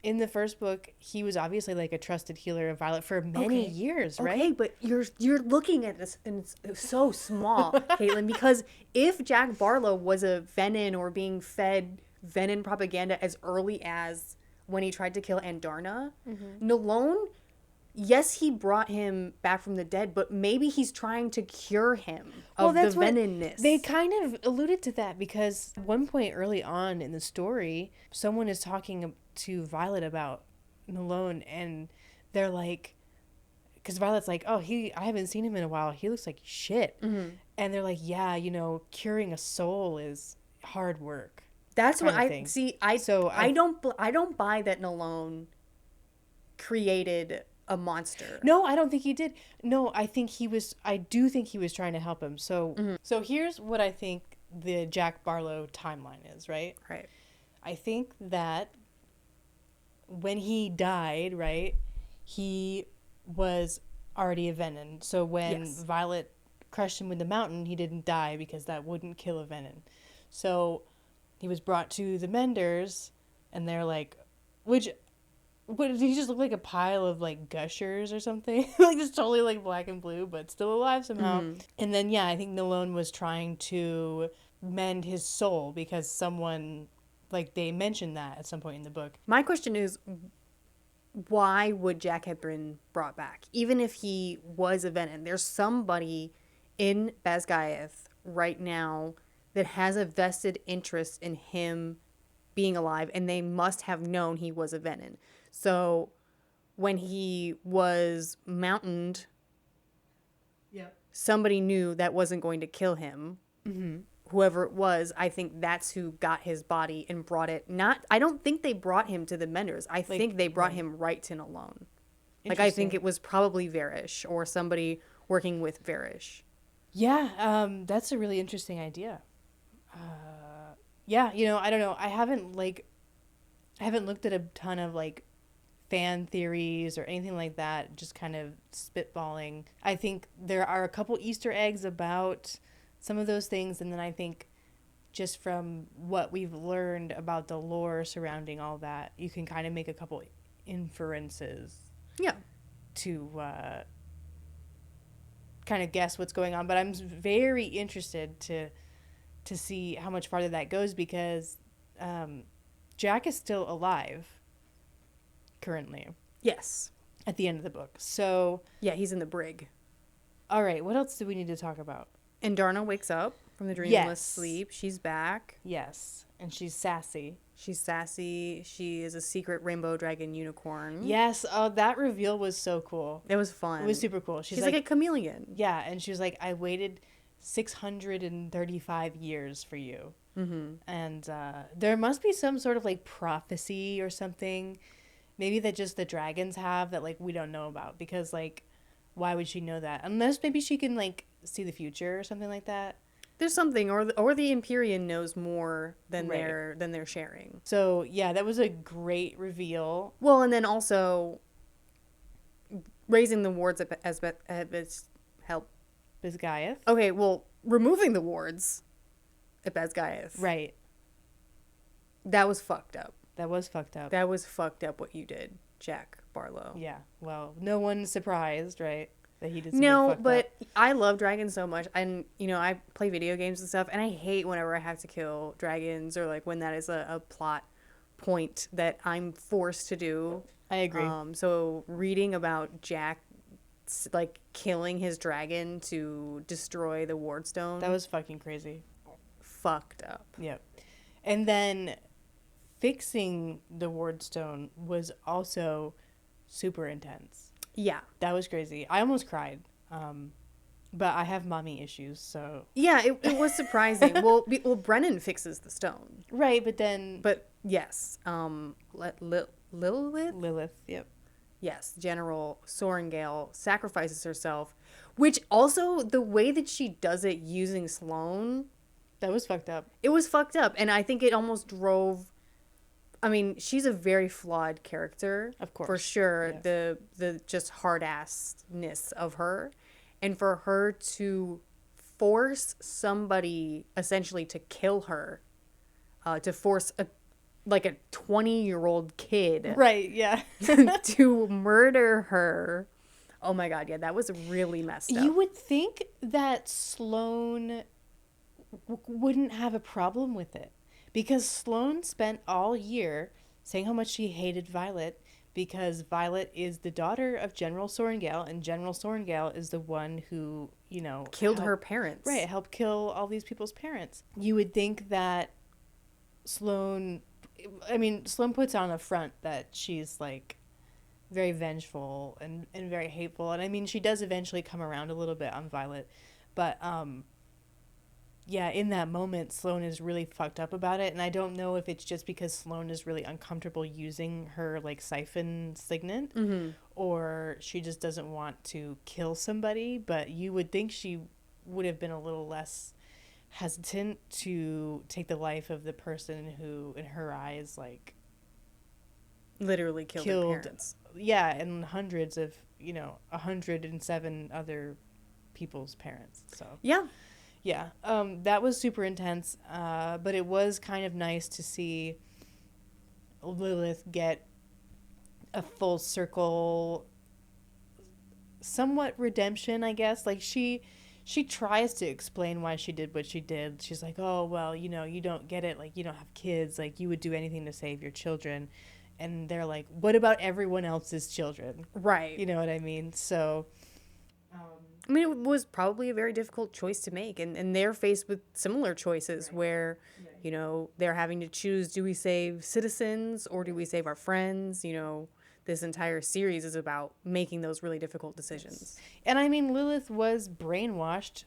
in the first book, he was obviously, like, a trusted healer of Violet for many years, right? Okay, but you're looking at this and it's so small, Caitlin, because if Jack Barlow was a Venin or being fed Venin propaganda as early as when he tried to kill Andarna, Nalone, yes, he brought him back from the dead, but maybe he's trying to cure him of the veninness. They kind of alluded to that because at one point early on in the story, someone is talking to Violet about Malone, and they're like, because Violet's like, oh, I haven't seen him in a while. He looks like shit. And they're like, yeah, curing a soul is hard work. That's what I see. I don't buy that Nalone created a monster. No, I don't think he did. No, I do think he was trying to help him. So so here's what I think the Jack Barlow timeline is, right? Right. I think that when he died, right, he was already a Venom. So when Violet crushed him with the mountain, he didn't die because that wouldn't kill a venom. So he was brought to the Menders, and they're like, which, what did he just look like a pile of like gushers or something? Like just totally like black and blue, but still alive somehow. And then yeah, I think Nalone was trying to mend his soul because someone, like they mentioned that at some point in the book. My question is, why would Jack have been brought back? Even if he was a Venom, there's somebody in Basgiath right now that has a vested interest in him being alive, and they must have known he was a Venom. So when he was mountained, somebody knew that wasn't going to kill him. Whoever it was, I think that's who got his body and brought it. I don't think they brought him to the Menders. I think they brought him right to Alone. Like, I think it was probably Varish or somebody working with Varish. Yeah, that's a really interesting idea. Yeah, you know, I don't know. I haven't looked at a ton of like fan theories or anything like that, just kind of spitballing. I think there are a couple Easter eggs about some of those things, and then I think just from what we've learned about the lore surrounding all that, you can kind of make a couple inferences. Yeah. To kind of guess what's going on, but I'm very interested to see how much farther that goes because Jack is still alive currently. Yes. At the end of the book. So yeah, he's in the brig. All right, what else do we need to talk about? And Darna wakes up from the dreamless sleep. She's back. Yes. And she's sassy. She's sassy. She is a secret rainbow dragon unicorn. Yes. Oh, that reveal was so cool. It was fun. It was super cool. She's like a chameleon. Yeah. And she was like, I waited 635 years for you. Mm-hmm. And there must be some sort of like prophecy or something. Maybe that just the dragons have that like we don't know about. Because like, why would she know that? Unless maybe she can like see the future or something like that. There's something, or the Empyrean knows more than they're sharing. So yeah, that was a great reveal. Well, and then also raising the wards as help. Basgiath. Okay, well, removing the wards at Basgiath. Right. That was fucked up. That was fucked up. That was fucked up what you did, Jack Barlow. Yeah. Well, no one's surprised, right? That he did no, but up. I love dragons so much, and you know I play video games and stuff, and I hate whenever I have to kill dragons or like when that is a plot point that I'm forced to do. I agree. So reading about Jack like killing his dragon to destroy the wardstone, that was fucking crazy. Fucked up. Yep. And then fixing the wardstone was also super intense. Yeah. That was crazy. I almost cried. But I have mommy issues, so... Yeah, it was surprising. well, Brennan fixes the stone. Right, but then... But, yes. Lilith? Lilith, yep. Yes, General Sorengale sacrifices herself, which also, the way that she does it using Sloane... That was fucked up. It was fucked up, and I think it almost drove... I mean, she's a very flawed character, of course, for sure. Yes. The just hard assness of her, and for her to force somebody essentially to kill her, to force a 20-year-old kid, right? Yeah, to murder her. Oh my god, yeah, that was really messed up. You would think that Sloane wouldn't have a problem with it. Because Sloane spent all year saying how much she hated Violet because Violet is the daughter of General Sorengale, and General Sorengale is the one who, you know... Killed her parents. Right, helped kill all these people's parents. You would think that Sloane puts on a front that she's, like, very vengeful and very hateful. And, I mean, she does eventually come around a little bit on Violet. But, yeah, in that moment, Sloane is really fucked up about it, and I don't know if it's just because Sloane is really uncomfortable using her, like, siphon signet, or she just doesn't want to kill somebody, but you would think she would have been a little less hesitant to take the life of the person who, in her eyes, like... Literally killed her parents. Yeah, and hundreds of, 107 other people's parents. So Yeah. yeah, that was super intense. But it was kind of nice to see Lilith get a full circle, somewhat redemption, I guess. Like she tries to explain why she did what she did. She's like, oh well, you don't get it, like you don't have kids, like you would do anything to save your children. And they're like, what about everyone else's children? Right. You know what I mean? So I mean, it was probably a very difficult choice to make, and they're faced with similar choices where, they're having to choose: do we save citizens or do we save our friends? This entire series is about making those really difficult decisions. and I mean, Lilith was brainwashed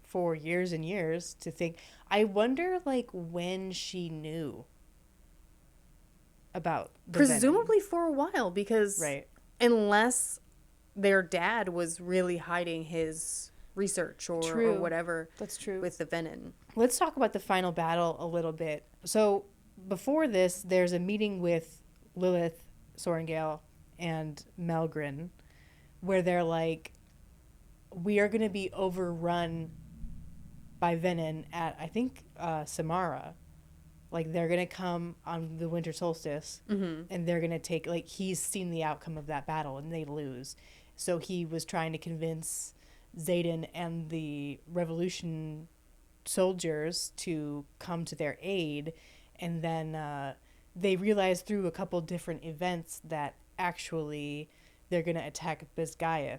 for years and years to think. I wonder, like, when she knew about the Presumably venom. for a while, because Right. unless their dad was really hiding his research or True. whatever That's true. with the venom. Let's talk about the final battle a little bit. So before this, there's a meeting with Lilith, Sorengale, and Melgren, where they're like, we are going to be overrun by venom at, I think, Samara. Like, they're going to come on the winter solstice, and they're going to take, like, he's seen the outcome of that battle, and they lose. So he was trying to convince Xaden and the revolution soldiers to come to their aid, and then they realized through a couple different events that actually they're going to attack Bisgayev.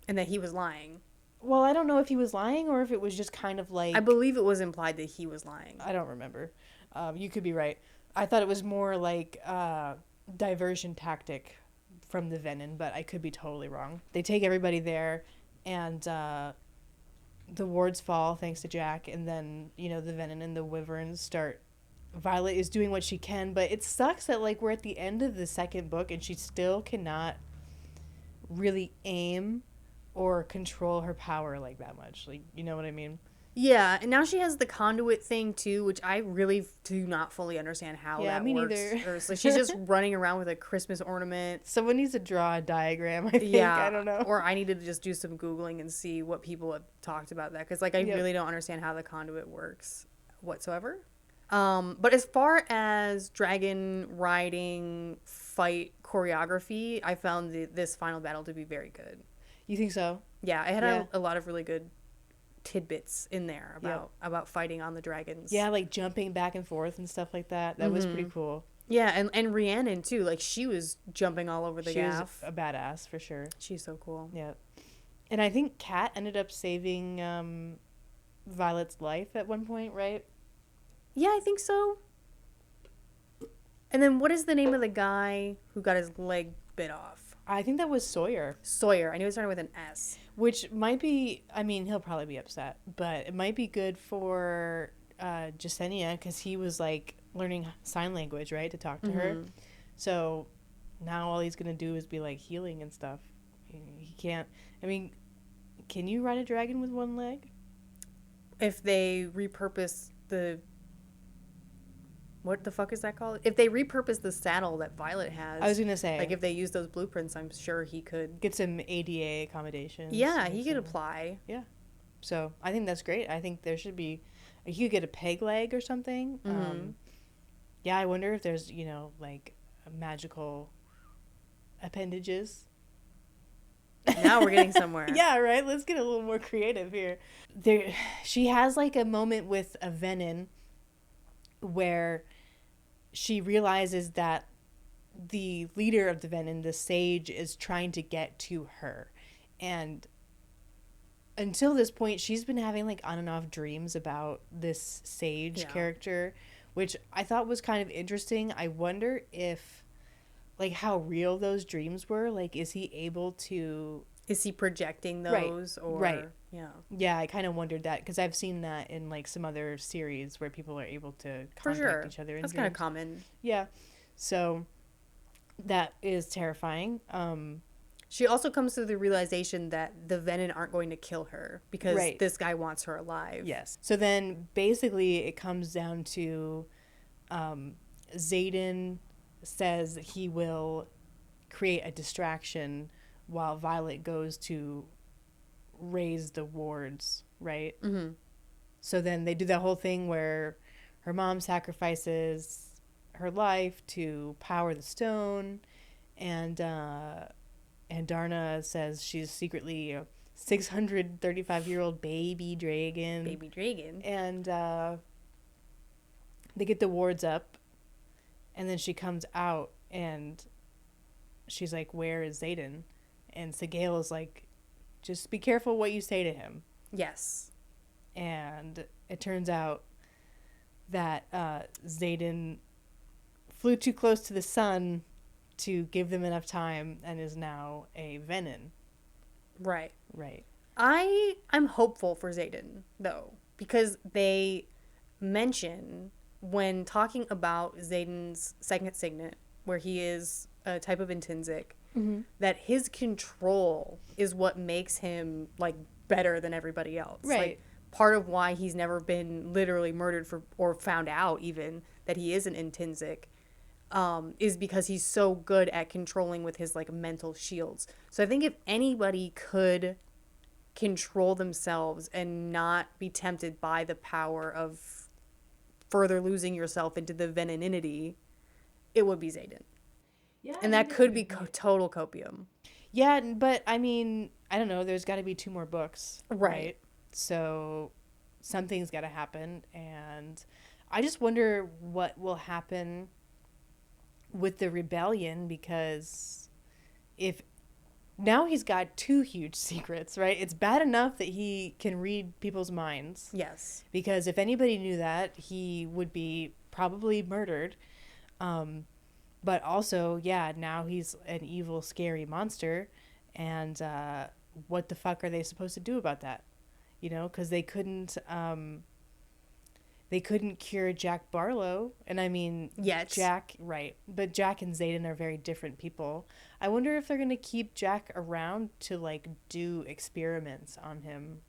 And that he was lying. Well, I don't know if he was lying or if it was just kind of like... I believe it was implied that he was lying. I don't remember. You could be right. I thought it was more like diversion tactic from the venom, but I could be totally wrong. They take everybody there, and the wards fall thanks to Jack, and then, the venom and the wyverns start... Violet is doing what she can, but it sucks that, like, we're at the end of the second book, and she still cannot really aim or control her power like that much. Like, you know what I mean? Yeah, and now she has the conduit thing too, which I really do not fully understand how that me works. neither. So she's just running around with a Christmas ornament. Someone needs to draw a diagram, I think. Yeah, I don't know. Or I needed to just do some Googling and see what people have talked about that, because like I really don't understand how the conduit works whatsoever. But as far as dragon riding fight choreography, I found this final battle to be very good. You think so? Yeah, it had a lot of really good tidbits in there about fighting on the dragons. Yeah, like jumping back and forth and stuff like that. That was pretty cool. Yeah, and Rhiannon too. Like, she was jumping all over the gaff. She was a badass for sure. She's so cool. Yeah. And I think Kat ended up saving Violet's life at one point, right? Yeah, I think so. And then what is the name of the guy who got his leg bit off? I think that was Sawyer. Sawyer. I knew it started with an S. Which might be, I mean, he'll probably be upset, but it might be good for Jasenia, because he was, like, learning sign language, right, to talk to her. So now all he's going to do is be, like, healing and stuff. He can't, I mean, can you ride a dragon with one leg? If they repurpose the... What the fuck is that called? If they repurpose the saddle that Violet has. I was going to say. Like, if they use those blueprints, I'm sure he could. Get some ADA accommodations. Yeah, he could apply. Yeah. So, I think that's great. I think there should be... You could get a peg leg or something. Yeah, I wonder if there's, like, magical appendages. Now we're getting somewhere. Yeah, right? Let's get a little more creative here. She has, like, a moment with a venom where she realizes that the leader of the venom, the sage, is trying to get to her. And until this point, she's been having, like, on and off dreams about this sage character, which I thought was kind of interesting. I wonder if, like, how real those dreams were. Like, is he able to... Is he projecting those? Right. Or right. Yeah. Yeah, I kind of wondered that, because I've seen that in, like, some other series where people are able to contact each other in That's dreams. kind of common. Yeah. So that is terrifying. She also comes to the realization that the venom aren't going to kill her because this guy wants her alive. Yes. So then basically it comes down to Xaden says he will create a distraction while Violet goes to raise the wards, right? Mm-hmm. So then they do that whole thing where her mom sacrifices her life to power the stone, and Darna says she's secretly a 635-year-old baby dragon. Baby dragon. And they get the wards up, and then she comes out, and she's like, "Where is Xaden?" And Sagail is like, "Just be careful what you say to him." Yes. And it turns out that Xaden flew too close to the sun to give them enough time and is now a Venin. Right. Right. I'm hopeful for Xaden, though, because they mention when talking about Xaden's second signet, where he is a type of intrinsic, that his control is what makes him like better than everybody else. Right. Like, part of why he's never been literally murdered for or found out even that he is an intrinsic is because he's so good at controlling with his like mental shields. So I think if anybody could control themselves and not be tempted by the power of further losing yourself into the veninity, it would be Xaden. Yeah, And that could be total copium. Yeah, but I mean, I don't know. There's got to be 2 more books, Right. So something's got to happen, and I just wonder what will happen with the rebellion, because if now he's got 2 huge secrets, right? It's bad enough that he can read people's minds. Yes. Because if anybody knew that, he would be probably murdered. But also, yeah, now he's an evil, scary monster. And what the fuck are they supposed to do about that? You know, because they couldn't cure Jack Barlow. And I mean, Yet. Jack, right. But Jack and Xaden are very different people. I wonder if they're going to keep Jack around to, like, do experiments on him.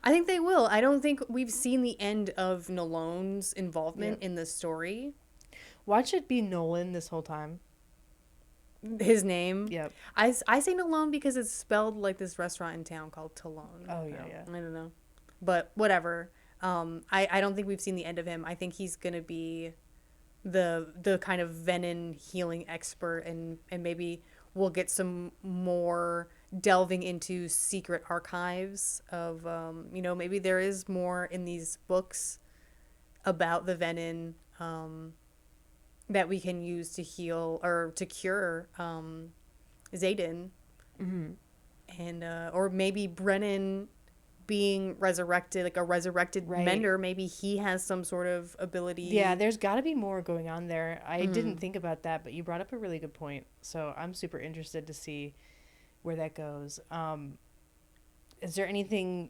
I think they will. I don't think we've seen the end of Nolone's involvement Yep. in the story. Watch it be Nolan this whole time. His name. Yep. I say Nolone because it's spelled like this restaurant in town called Talone. Oh, yeah. I don't know. But whatever. I don't think we've seen the end of him. I think he's going to be the kind of venin healing expert, and maybe we'll get some more delving into secret archives of, maybe there is more in these books about the venin that we can use to heal or to cure Xaden. Mm-hmm. And or maybe Brennan being resurrected, like a resurrected mender, maybe he has some sort of ability. Yeah, there's got to be more going on there. I didn't think about that, but you brought up a really good point. So I'm super interested to see where that goes. Is there anything...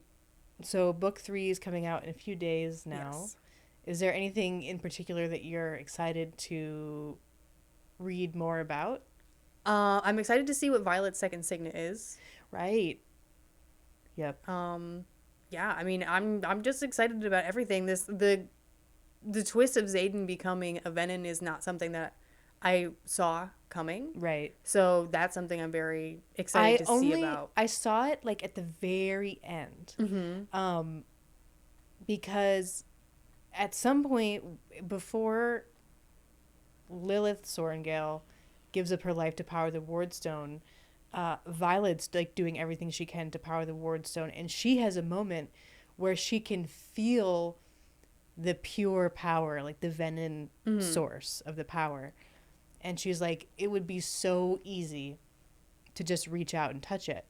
So book 3 is coming out in a few days now. Yes. Is there anything in particular that you're excited to read more about? I'm excited to see what Violet's second signet is. Right. Yep. Yeah, I mean, I'm just excited about everything. The twist of Xaden becoming a venin is not something that I saw coming. Right. So that's something I'm very excited to see about. I saw it like at the very end. Mm-hmm. Because at some point before Lilith Sorrengail gives up her life to power the Wardstone, Violet's like doing everything she can to power the Wardstone, and she has a moment where she can feel the pure power, like the venin source of the power. And she's like, it would be so easy to just reach out and touch it.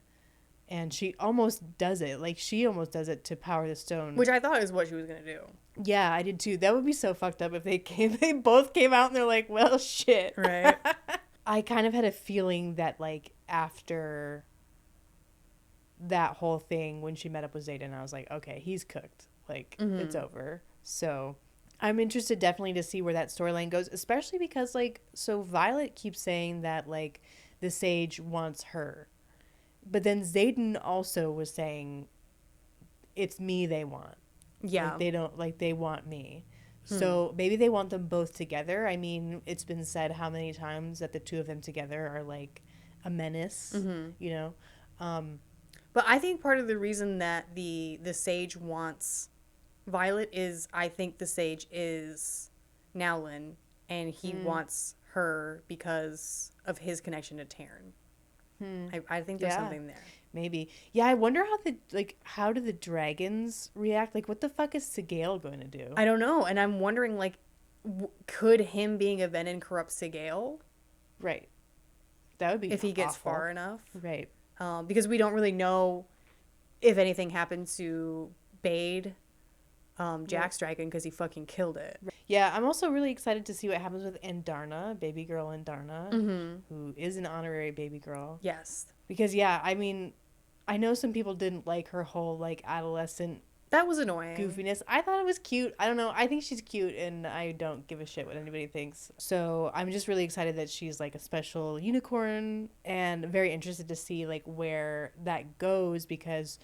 And she almost does it. Like, she almost does it to power the stone. Which I thought is what she was going to do. Yeah, I did too. That would be so fucked up if they both came out and they're like, well, shit. Right. I kind of had a feeling that, like, after that whole thing, when she met up with Xaden, I was like, okay, he's cooked. Like, it's over. So I'm interested definitely to see where that storyline goes, especially because, like, so Violet keeps saying that, like, the sage wants her. But then Xaden also was saying, it's me they want. Yeah. Like, they don't, like, they want me. So maybe they want them both together. I mean, it's been said how many times that the two of them together are, like, a menace, you know? But I think part of the reason that the sage wants Violet is I think the sage is Nowlin, and he wants her because of his connection to Taryn. I think there's Yeah. something there. Maybe. Yeah, I wonder how do the dragons react? Like, what the fuck is Sigale going to do? I don't know, and I'm wondering like, could him being a Venin corrupt Sigale Right. That would be if he gets awful. far enough? Right. Because we don't really know if anything happened to Bade, Jack's dragon, because he fucking killed it. Yeah, I'm also really excited to see what happens with Andarna, baby girl Andarna, who is an honorary baby girl. Yes, Because, yeah, I mean, I know some people didn't like her whole, like, adolescent that was annoying. goofiness. I thought it was cute. I don't know. I think she's cute, and I don't give a shit what anybody thinks. So I'm just really excited that she's like a special unicorn, and very interested to see like where that goes because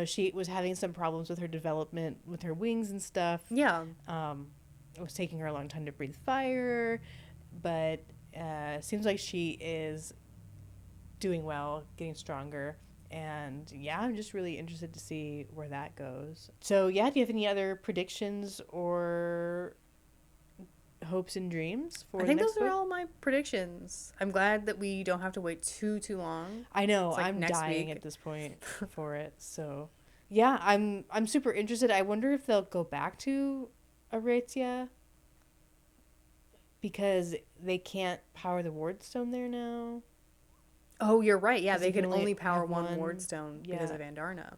she was having some problems with her development with her wings and stuff. Yeah, It was taking her a long time to breathe fire, but seems like she is doing well, getting stronger. And yeah, I'm just really interested to see where that goes. So yeah, do you have any other predictions or hopes and dreams for I think the next those are book? all my predictions. I'm glad that we don't have to wait too long. I know, It's like I'm next dying week. at this point for it. So yeah, I'm super interested. I wonder if they'll go back to Aritzia because they can't power the ward stone there now. Oh, you're right. Yeah, 'Cause they you can can only only power have one one. ward stone because Yeah. of Andarna.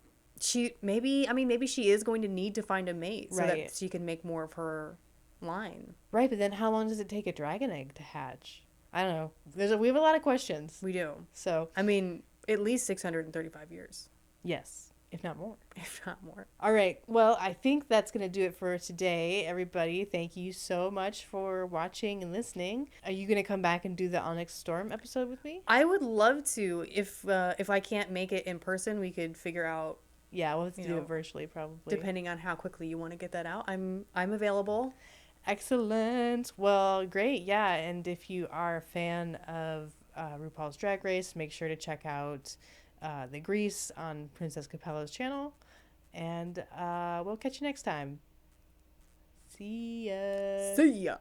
Maybe she is going to need to find a mate so Right. that she can make more of her line. Right, but then how long does it take a dragon egg to hatch? I don't know. We have a lot of questions. We do. So, I mean, at least 635 years, yes, if not more. if not more. All right. Well, I think that's going to do it for today, everybody. Thank you so much for watching and listening. Are you going to come back and do the Onyx Storm episode with me? I would love to. If I can't make it in person, we could figure out, Yeah, we'll have to You do know, it virtually probably. depending on how quickly you want to get that out. I'm available. Excellent. Well, great. Yeah, and if you are a fan of RuPaul's Drag Race, make sure to check out the Grease on Princess Capella's channel. And we'll catch you next time. See ya. See ya.